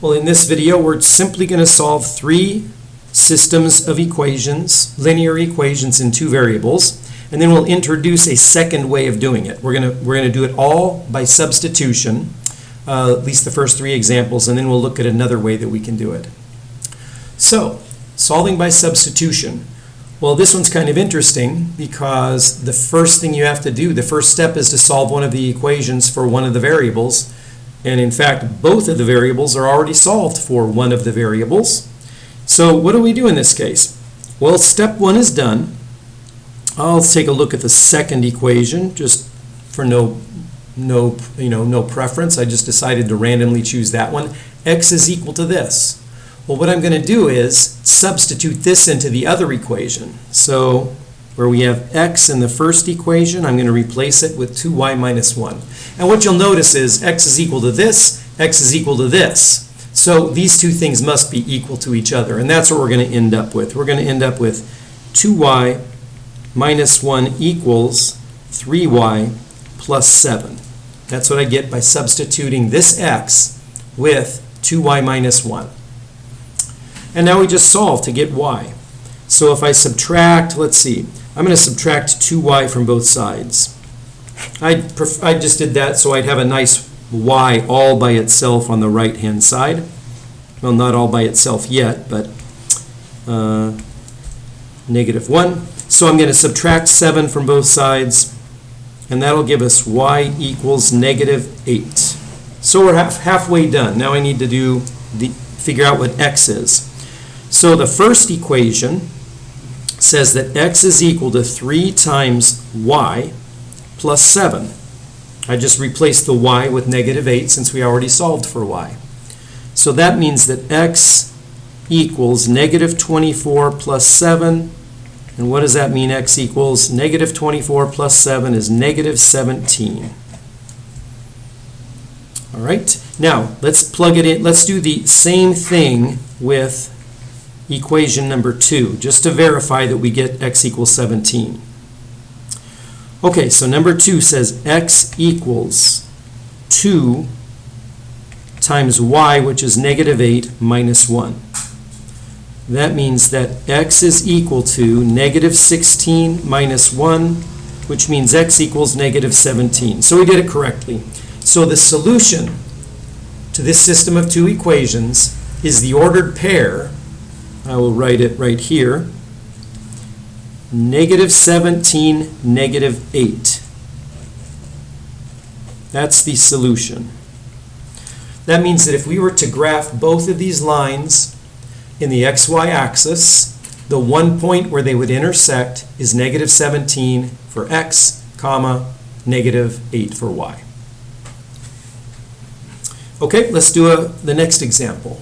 Well, in this video, we're simply going to solve three systems of equations, linear equations in two variables, and then we'll introduce a second way of doing it. We're going to do it all by substitution, at least the first three examples, and then we'll look at another way that we can do it. So, solving by substitution. Well, this one's kind of interesting because the first thing you have to do, the first step is to solve one of the equations for one of the variables. And in fact, both of the variables are already solved for one of the variables. So what do we do in this case? Well, step one is done. I'll take a look at the second equation just for no preference. I just decided to randomly choose that one. X is equal to this. Well, what I'm going to do is substitute this into the other equation. So where we have x in the first equation, I'm going to replace it with 2y minus 1. And what you'll notice is x is equal to this, x is equal to this. So these two things must be equal to each other, and that's what we're going to end up with. We're going to end up with 2y minus 1 equals 3y plus 7. That's what I get by substituting this x with 2y minus 1. And now we just solve to get y. So if I subtract, let's see, I'm going to subtract 2y from both sides. I just did that so I'd have a nice y all by itself on the right-hand side. Well, not all by itself yet, but negative 1. So I'm going to subtract 7 from both sides, and that'll give us y equals negative 8. So we're halfway done. Now I need to figure out what x is. So the first equation says that x is equal to 3 times y plus 7. I just replaced the y with negative 8 since we already solved for y. So that means that x equals negative 24 plus 7. And what does that mean? X equals negative 24 plus 7 is negative 17. All right. Now, let's plug it in. Let's do the same thing with equation number 2, just to verify that we get x equals 17. Okay, so number 2 says x equals 2 times y, which is negative 8, minus 1. That means that x is equal to negative 16 minus 1, which means x equals negative 17. So we did it correctly. So the solution to this system of two equations is the ordered pair. I will write it right here. Negative 17, negative 8. That's the solution. That means that if we were to graph both of these lines in the xy axis, the one point where they would intersect is negative 17 for x, comma, negative 8 for y. Okay, let's do the next example.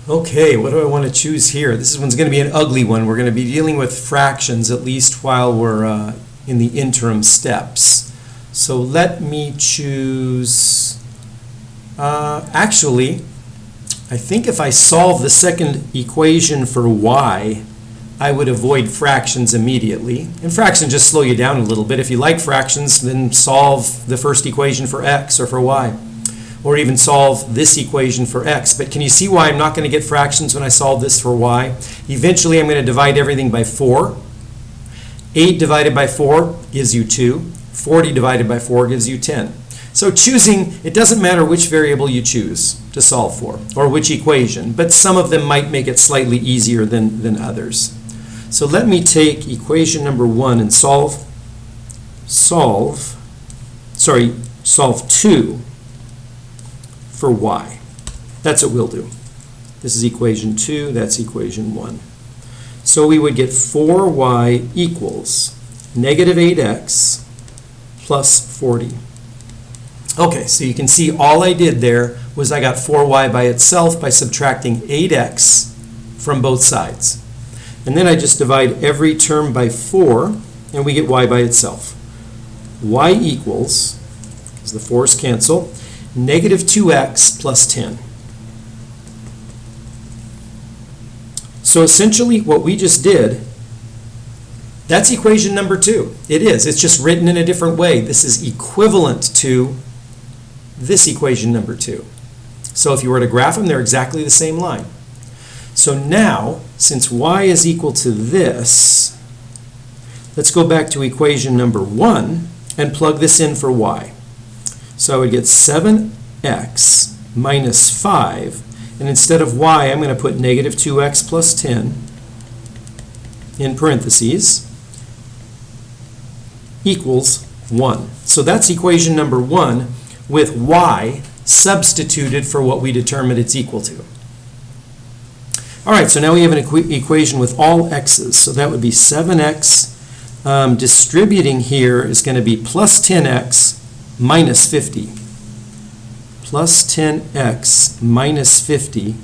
Okay, what do I want to choose here? This one's going to be an ugly one. We're going to be dealing with fractions, at least while we're in the interim steps. So let me choose, actually, I think if I solve the second equation for y, I would avoid fractions immediately. And fractions just slow you down a little bit. If you like fractions, then solve the first equation for x or for y. Or even solve this equation for x. But can you see why I'm not going to get fractions when I solve this for y? Eventually I'm going to divide everything by 4. 8 divided by 4 gives you 2. 40 divided by 4 gives you 10. So choosing, it doesn't matter which variable you choose to solve for, or which equation, but some of them might make it slightly easier than others. So let me take equation number 1 and solve 2 for y. That's what we'll do. This is equation 2, that's equation 1. So we would get 4y equals negative 8x plus 40. Okay, so you can see all I did there was I got 4y by itself by subtracting 8x from both sides. And then I just divide every term by 4, and we get y by itself. Y equals, because the 4's cancel, negative 2x plus 10. So essentially what we just did, that's equation number 2. It is. It's just written in a different way. This is equivalent to this equation number 2. So if you were to graph them, they're exactly the same line. So now, since y is equal to this, let's go back to equation number 1 and plug this in for y. So I would get 7x minus 5, and instead of y, I'm going to put negative 2x plus 10 in parentheses equals 1. So that's equation number 1 with y substituted for what we determined it's equal to. All right, so now we have an equation with all x's. So that would be 7x distributing here is going to be plus 10x minus 50. Plus 10x minus 50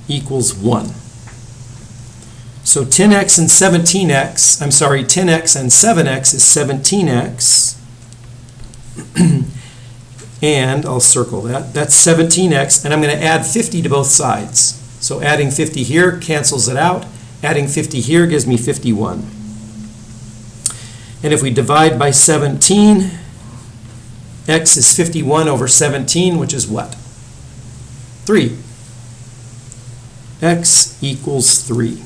equals 1. So 10x and 17x, I'm sorry, 10x and 7x is 17x. And I'll circle that. That's 17x, and I'm going to add 50 to both sides. So adding 50 here cancels it out. Adding 50 here gives me 51. And if we divide by 17, x is 51 over 17, which is what? 3. X equals 3.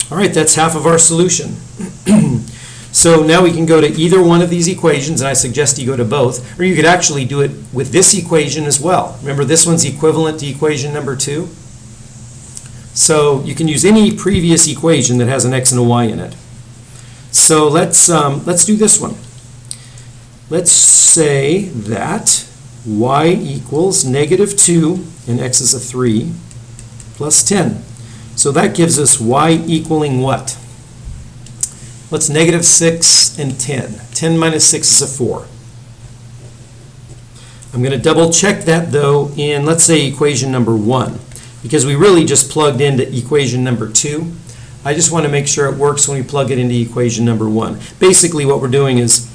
All right, that's half of our solution. So now we can go to either one of these equations, and I suggest you go to both, or you could actually do it with this equation as well. Remember, this one's equivalent to equation number 2. So you can use any previous equation that has an x and a y in it. So let's do this one. Let's say that y equals negative 2, and x is a 3, plus 10. So that gives us y equaling what? What's negative 6 and 10? 10 minus 6 is a 4. I'm going to double check that though in, let's say, equation number 1, because we really just plugged into equation number 2. I just want to make sure it works when we plug it into equation number 1. Basically what we're doing is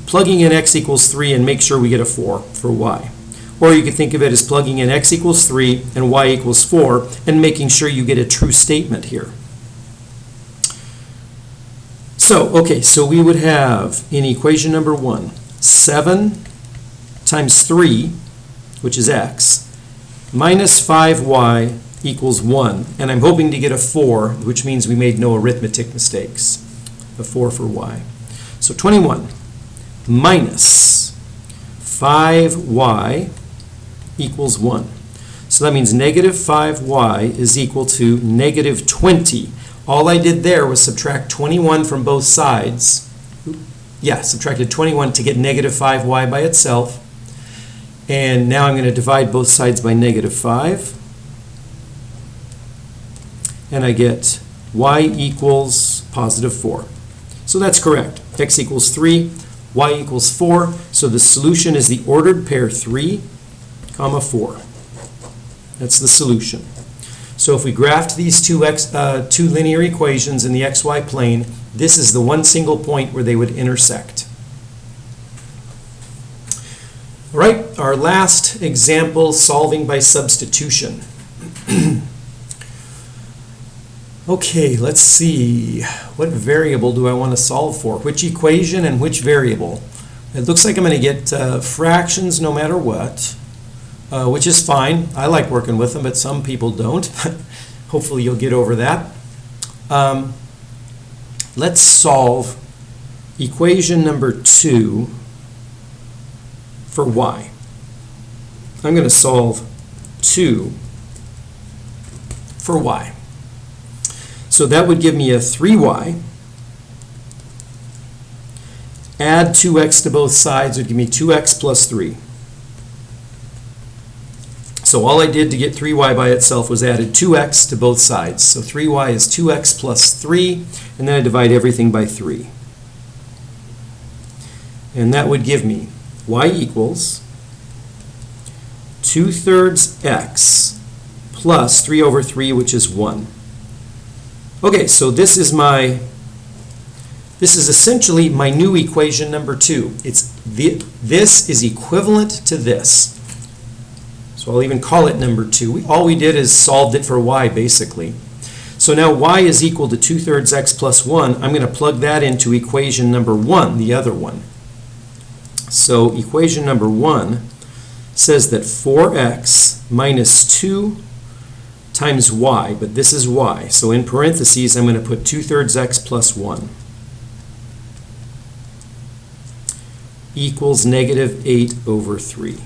plugging in x equals 3 and make sure we get a 4 for y. Or you could think of it as plugging in x equals 3 and y equals 4 and making sure you get a true statement here. So, okay, so we would have in equation number 1, 7 times 3, which is x, minus 5y equals 1. And I'm hoping to get a 4, which means we made no arithmetic mistakes. A 4 for y. So 21 minus 5y equals 1. So that means negative 5y is equal to negative 20. All I did there was subtract 21 from both sides. Yeah, subtracted 21 to get negative 5y by itself. And now I'm going to divide both sides by negative 5. And I get y equals positive 4. So that's correct. X equals 3, y equals 4. So the solution is the ordered pair 3, 4. That's the solution. So if we graphed these two linear equations in the xy plane, this is the one single point where they would intersect. All right, our last example, solving by substitution. Okay, let's see. What variable do I want to solve for? Which equation and which variable? It looks like I'm going to get fractions no matter what. Which is fine. I like working with them, but some people don't. Hopefully you'll get over that. Let's solve equation number 2 for y. I'm going to solve 2 for y. So that would give me a 3y. Add 2x to both sides would give me 2x plus 3. So all I did to get 3y by itself was added 2x to both sides. So 3y is 2x plus 3, and then I divide everything by 3. And that would give me y equals 2/3 x plus 3 over 3, which is 1. Okay, so this is essentially my new equation number 2. This is equivalent to this. So I'll even call it number 2. All we did is solved it for y, basically. So now y is equal to 2/3 x plus 1. I'm going to plug that into equation number 1, the other one. So equation number 1 says that 4x minus 2 times y, but this is y. So in parentheses, I'm going to put 2/3 x plus 1 equals -8/3.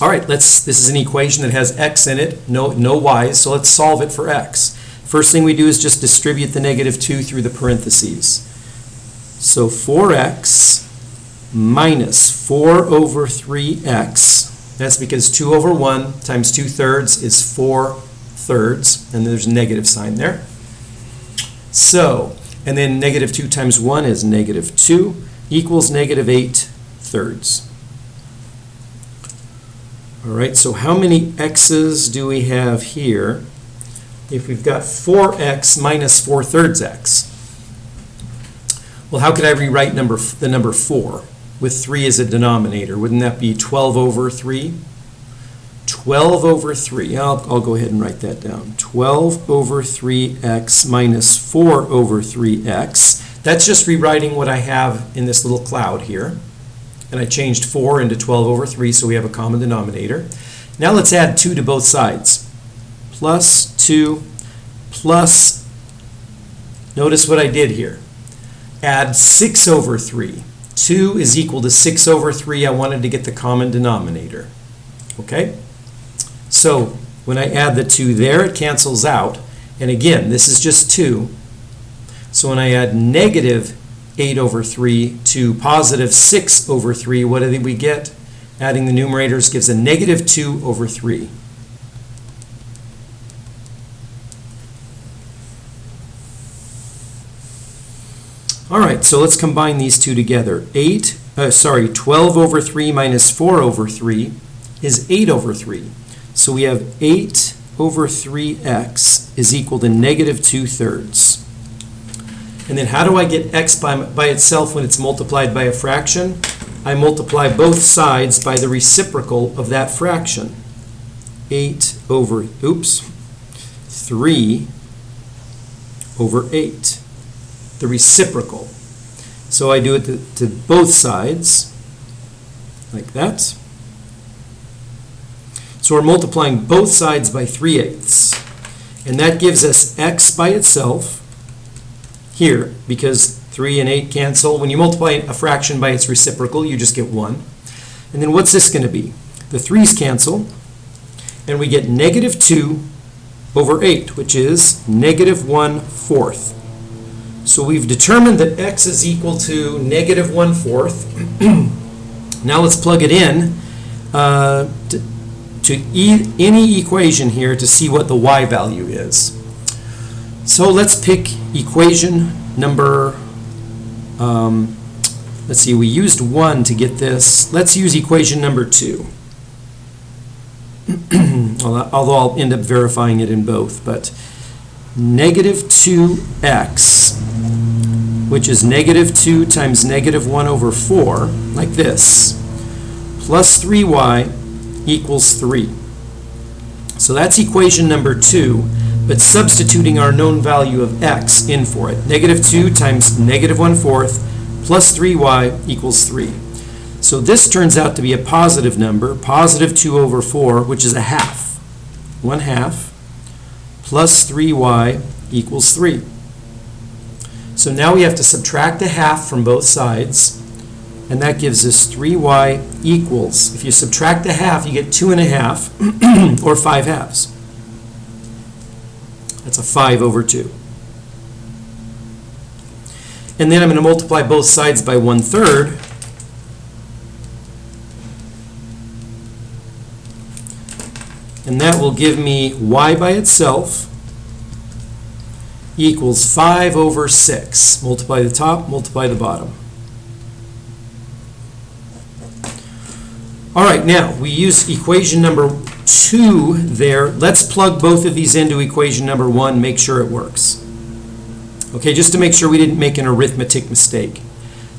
All right, this is an equation that has x in it, no y's, so let's solve it for x. First thing we do is just distribute the -2 through the parentheses. So 4x minus 4/3x, that's because 2/1 times 2/3 is 4/3, and there's a negative sign there. So, and then -2 times 1 is -2 equals -8/3. All right, so how many x's do we have here? If we've got 4x minus 4/3 x. Well, how could I rewrite the number 4 with 3 as a denominator? Wouldn't that be 12/3? 12/3. I'll go ahead and write that down. 12/3x minus 4/3x. That's just rewriting what I have in this little cloud here. And I changed 4 into 12/3, so we have a common denominator. Now let's add 2 to both sides. Plus 2 plus, notice what I did here. Add 6/3. 2 is equal to 6/3. I wanted to get the common denominator. Okay? So when I add the 2 there, it cancels out. And again, this is just 2. So when I add -8/3 to positive 6/3, what do we get? Adding the numerators gives a -2/3. All right, so let's combine these two together. 12/3 minus 4/3 is 8/3. So we have 8/3x is equal to -2/3. And then how do I get x by itself when it's multiplied by a fraction? I multiply both sides by the reciprocal of that fraction. 3/8. The reciprocal. So I do it to both sides, like that. So we're multiplying both sides by 3/8. And that gives us x by itself here, because 3 and 8 cancel. When you multiply a fraction by its reciprocal, you just get 1. And then what's this going to be? The 3's cancel, and we get -2/8, which is -1/4. So we've determined that x is equal to -1/4. Now let's plug it in to any equation here to see what the y value is. So let's pick equation number, let's see, we used 1 to get this. Let's use equation number 2. Although I'll end up verifying it in both, but -2x, which is -2 times -1/4, like this, plus 3y equals 3. So that's equation number 2, but substituting our known value of x in for it. -2 times -1/4 plus 3y equals 3. So this turns out to be a positive number, positive 2/4, which is a half. 1/2 plus 3y equals 3. So now we have to subtract a half from both sides, and that gives us 3y equals, if you subtract a half, you get 2.5, or 5/2. That's a 5/2. And then I'm going to multiply both sides by 1/3. And that will give me y by itself equals 5/6. Multiply the top, multiply the bottom. All right, now we use equation number 2 there. Let's plug both of these into equation number 1, make sure it works. Okay, just to make sure we didn't make an arithmetic mistake.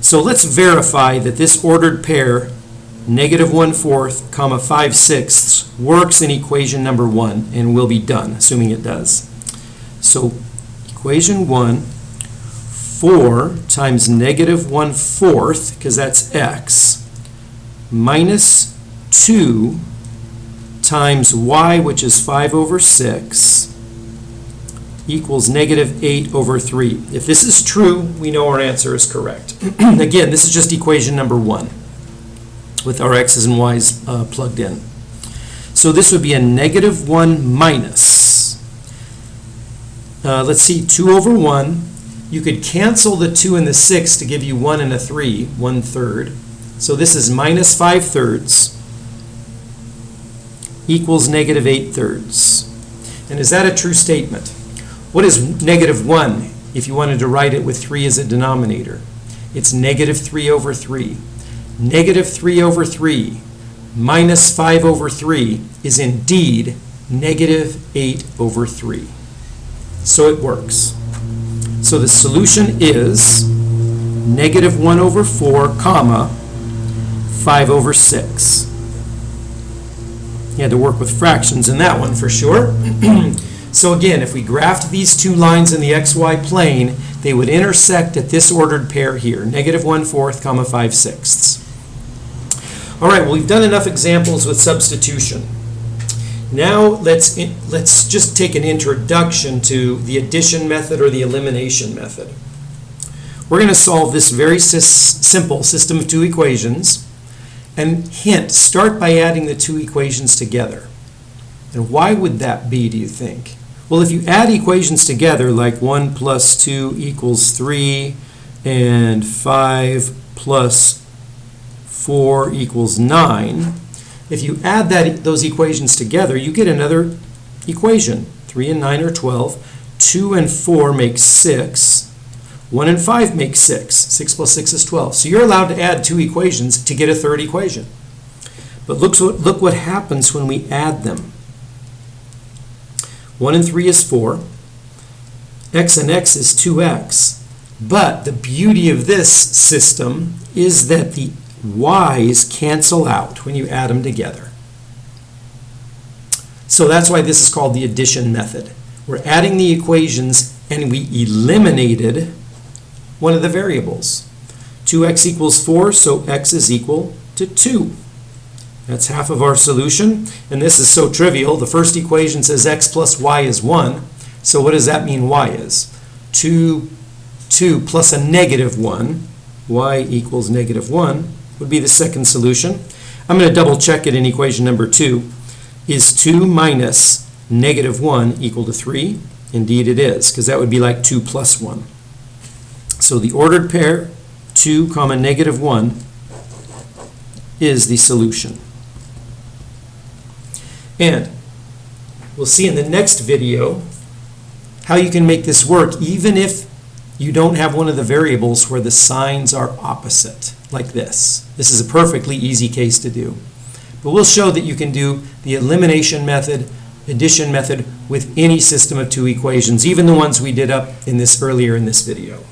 So let's verify that this ordered pair, -1/4, 5/6, works in equation number 1, and we'll be done, assuming it does. So equation 1, 4 times negative 1/4, because that's x, minus 2 times y, which is 5 over 6, equals negative 8 over 3. If this is true, we know our answer is correct. Again, this is just equation number 1 with our x's and y's plugged in. So this would be a negative 1 minus, let's see, 2 over 1. You could cancel the 2 and the 6 to give you 1 and a 3, 1/3. So this is minus 5/3 equals negative 8/3. And is that a true statement? What is negative 1 if you wanted to write it with 3 as a denominator? It's negative 3 over 3. Negative 3 over 3 minus 5 over 3 is indeed negative 8 over 3. So it works. So the solution is negative 1 over 4, comma, 5 over 6. You had to work with fractions in that one for sure. So again, if we graphed these two lines in the xy plane, they would intersect at this ordered pair here, negative 1/4, comma, 5/6. All right, well, we've done enough examples with substitution. Now let's just take an introduction to the addition method or the elimination method. We're going to solve this very simple system of two equations. And hint, start by adding the two equations together. And why would that be, do you think? Well, if you add equations together, like 1 plus 2 equals 3, and 5 plus 4 equals 9, if you add those equations together, you get another equation. 3 and 9 are 12. 2 and 4 make 6. 1 and 5 make 6. 6 plus 6 is 12. So you're allowed to add two equations to get a third equation. But look what happens when we add them. 1 and 3 is 4. X and x is 2x. But the beauty of this system is that the y's cancel out when you add them together. So that's why this is called the addition method. We're adding the equations and we eliminated one of the variables. 2x equals 4, so x is equal to 2. That's half of our solution, and this is so trivial. The first equation says x plus y is 1, so what does that mean y is? 2 plus a negative 1, y equals negative 1, would be the second solution. I'm going to double check it in equation number 2. Is 2 minus negative 1 equal to 3? Indeed it is, because that would be like 2 plus 1. So the ordered pair, 2 comma negative 1, is the solution. And we'll see in the next video how you can make this work even if you don't have one of the variables where the signs are opposite, like this. This is a perfectly easy case to do. But we'll show that you can do the elimination method, addition method with any system of two equations, even the ones we did up in this earlier in this video.